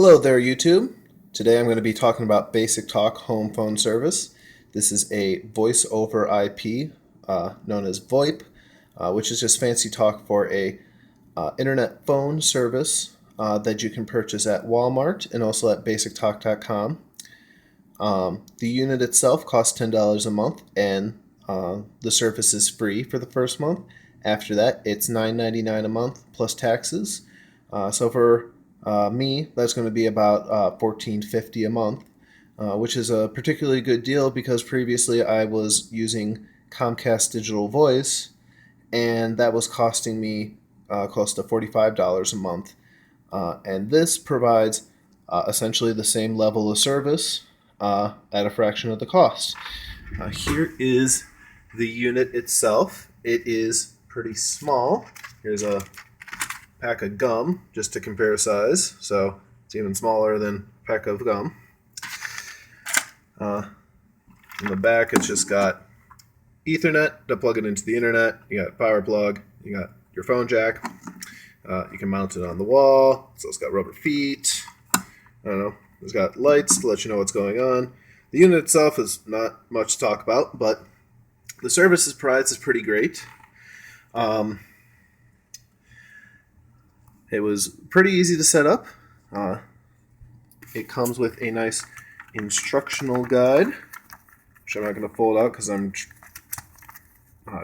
Hello there, YouTube. Today I'm going to be talking about Basic Talk home phone service. This is a voice over IP known as VoIP, which is just fancy talk for a internet phone service that you can purchase at Walmart and also at basictalk.com. The unit itself costs $10 a month, and the service is free for the first month. After that, it's $9.99 a month plus taxes. So for me, that's going to be about $14.50 a month, which is a particularly good deal because previously I was using Comcast Digital Voice, and that was costing me close to $45 a month. And this provides essentially the same level of service at a fraction of the cost. Here is the unit itself. It is pretty small. Here's a pack of gum just to compare size, so it's even smaller than a pack of gum. In the back, it's just got Ethernet to plug it into the internet. You got power plug. You got your phone jack. You can mount it on the wall. So it's got rubber feet. I don't know. It's got lights to let you know what's going on. The unit itself is not much to talk about, but the service it provides is pretty great. It was pretty easy to set up. It comes with a nice instructional guide, which I'm not going to fold out because I'm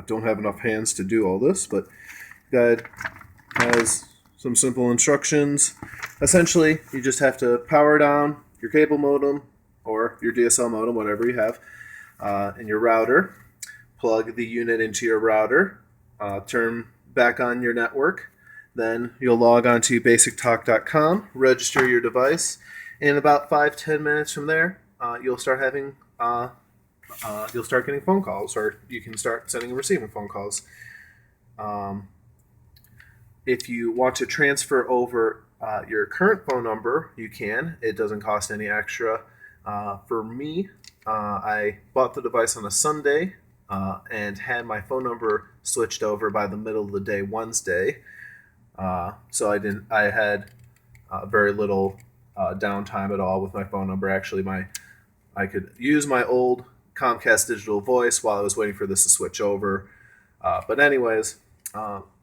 don't have enough hands to do all this, but the guide has some simple instructions. Essentially, you just have to power down your cable modem or your DSL modem, whatever you have, and your router. Plug the unit into your router. Turn back on your network. Then you'll log on to basictalk.com, register your device. In about 5-10 minutes from there, you'll start having you'll start getting phone calls, or you can start sending and receiving phone calls. If you want to transfer over your current phone number, you can. It doesn't cost any extra. For me, I bought the device on a Sunday and had my phone number switched over by the middle of the day Wednesday. So I had very little downtime at all with my phone number. Actually, I could use my old Comcast Digital Voice while I was waiting for this to switch over. But anyways,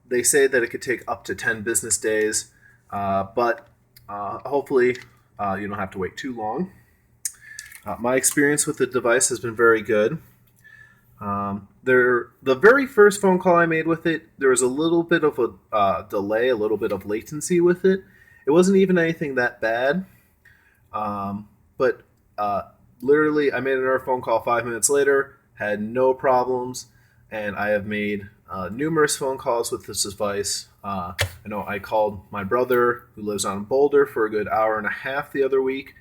they say that it could take up to 10 business days, but hopefully you don't have to wait too long. My experience with the device has been very good. The very first phone call I made with it, there was a little bit of a delay, a little bit of latency with it. It wasn't even anything that bad, but literally I made another phone call 5 minutes later, had no problems, and I have made numerous phone calls with this device. I know I called my brother who lives on Boulder for a good hour and a half the other week.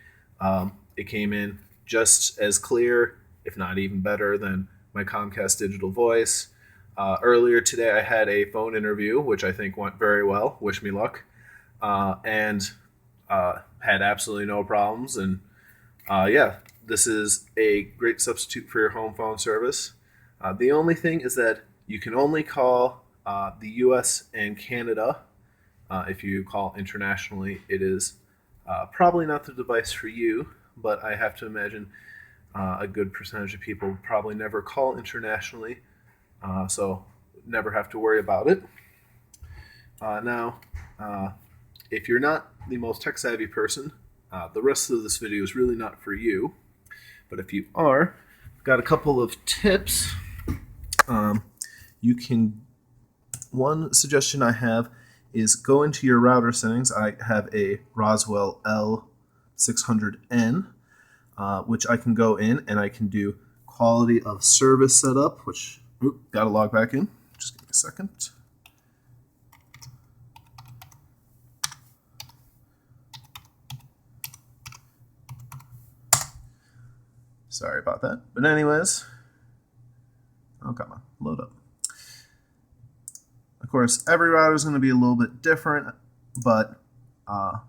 It came in just as clear, if not even better, than my Comcast Digital Voice. Earlier today, I had a phone interview, which I think went very well. Wish me luck. And had absolutely no problems. And yeah, this is a great substitute for your home phone service. The only thing is that you can only call the U.S. and Canada. If you call internationally, it is probably not the device for you, but I have to imagine a good percentage of people probably never call internationally, so never have to worry about it. Now, if you're not the most tech-savvy person, the rest of this video is really not for you. But if you are, I've got a couple of tips. One suggestion I have is go into your router settings. I have a Roswell L600N. Which I can go in and I can do quality of service setup, which, got to log back in. Just give me a second. Sorry about that. But anyways, oh, come on, load up. Of course, every router is going to be a little bit different, but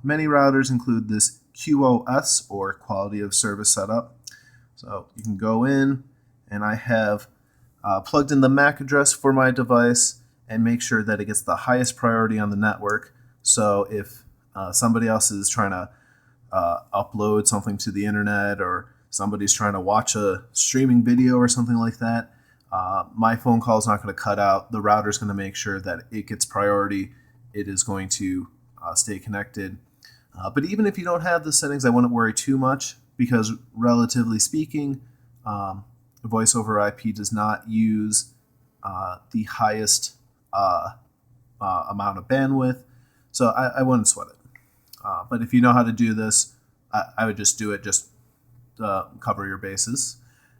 many routers include this QoS, or quality of service setup. So you can go in, and I have plugged in the MAC address for my device and make sure that it gets the highest priority on the network. So if somebody else is trying to upload something to the internet, or somebody's trying to watch a streaming video or something like that, my phone call is not going to cut out. The router is going to make sure that it gets priority. It is going to stay connected. But even if you don't have the settings, I wouldn't worry too much, because relatively speaking, voice over IP does not use the highest amount of bandwidth. So I wouldn't sweat it. But if you know how to do this, I would just do it, just cover your bases.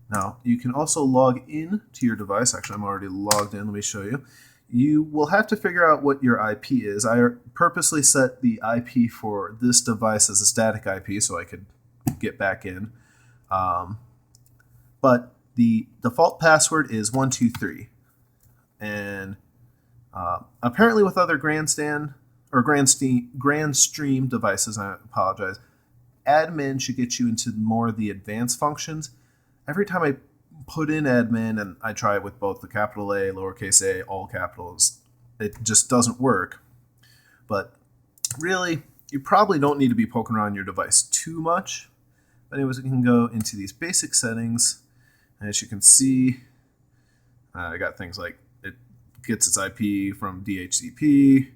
Now, you can also log in to your device. Actually, I'm already logged in. Let me show you. You will have to figure out what your IP is. I purposely set the IP for this device as a static IP so I could get back in. But the default password is 123. And apparently with other Grandstream devices, I apologize, admin should get you into more of the advanced functions. Every time I put in admin, and I try it with both the capital A, lowercase a, all capitals, it just doesn't work. But really, you probably don't need to be poking around your device too much. But anyways, we can go into these basic settings. And as you can see, I got things like it gets its IP from DHCP.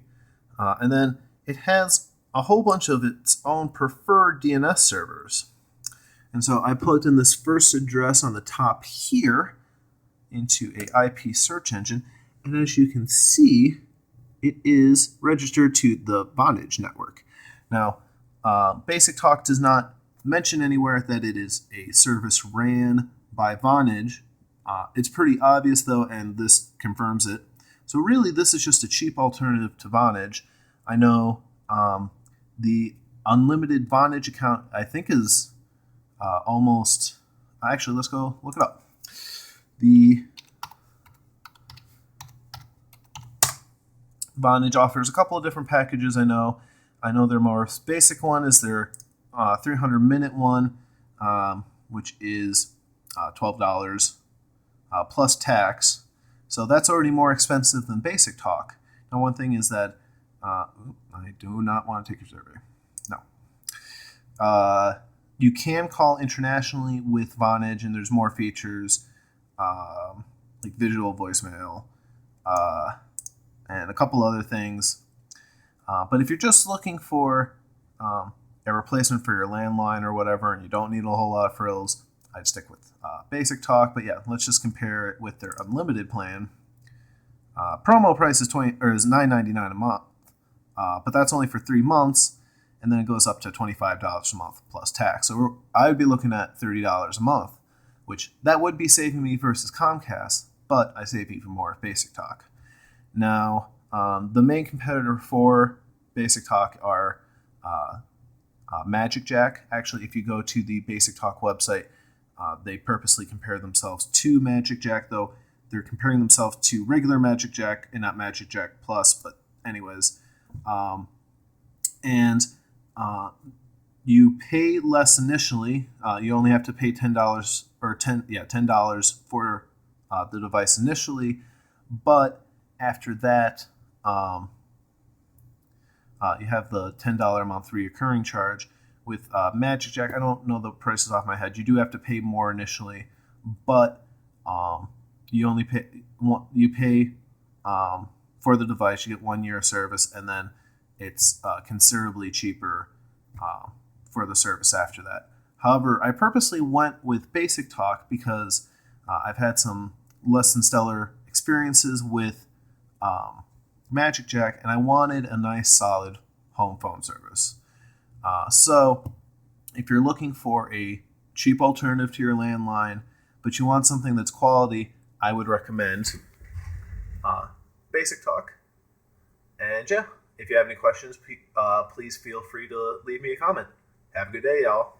And then it has a whole bunch of its own preferred DNS servers. And so I plugged in this first address on the top here into a IP search engine. And as you can see, it is registered to the Vonage network. Now, Basic Talk does not mention anywhere that it is a service ran by Vonage. It's pretty obvious, though, and this confirms it. So really, this is just a cheap alternative to Vonage. I know the unlimited Vonage account, I think, is almost... Actually, let's go look it up. The Vonage offers a couple of different packages, I know. I know their most basic one is their 300-minute one, which is $12 plus tax. So that's already more expensive than Basic Talk. Now, one thing is that I do not want to take your survey. No. You can call internationally with Vonage, and there's more features like digital voicemail and a couple other things. But if you're just looking for a replacement for your landline or whatever, and you don't need a whole lot of frills, I'd stick with Basic Talk. But yeah, let's just compare it with their unlimited plan. Promo price is $9.99 a month, but that's only for 3 months, and then it goes up to $25 a month plus tax. So I would be looking at $30 a month, which that would be saving me versus Comcast, but I save even more with Basic Talk. Now, the main competitor for Basic Talk are Magic Jack. Actually, if you go to the Basic Talk website, they purposely compare themselves to Magic Jack, though they're comparing themselves to regular Magic Jack and not Magic Jack Plus. But anyways, you pay less initially. You only have to pay $10 for the device initially, but after that, you have the $10 a month recurring charge. With Magic Jack, I don't know the prices off my head. You do have to pay more initially, but you only pay for the device. You get 1 year of service, and then it's considerably cheaper for the service after that. However, I purposely went with Basic Talk because I've had some less than stellar experiences with Magic Jack, and I wanted a nice, solid home phone service. So if you're looking for a cheap alternative to your landline, but you want something that's quality, I would recommend Basic Talk. And yeah, if you have any questions, please feel free to leave me a comment. Have a good day, y'all.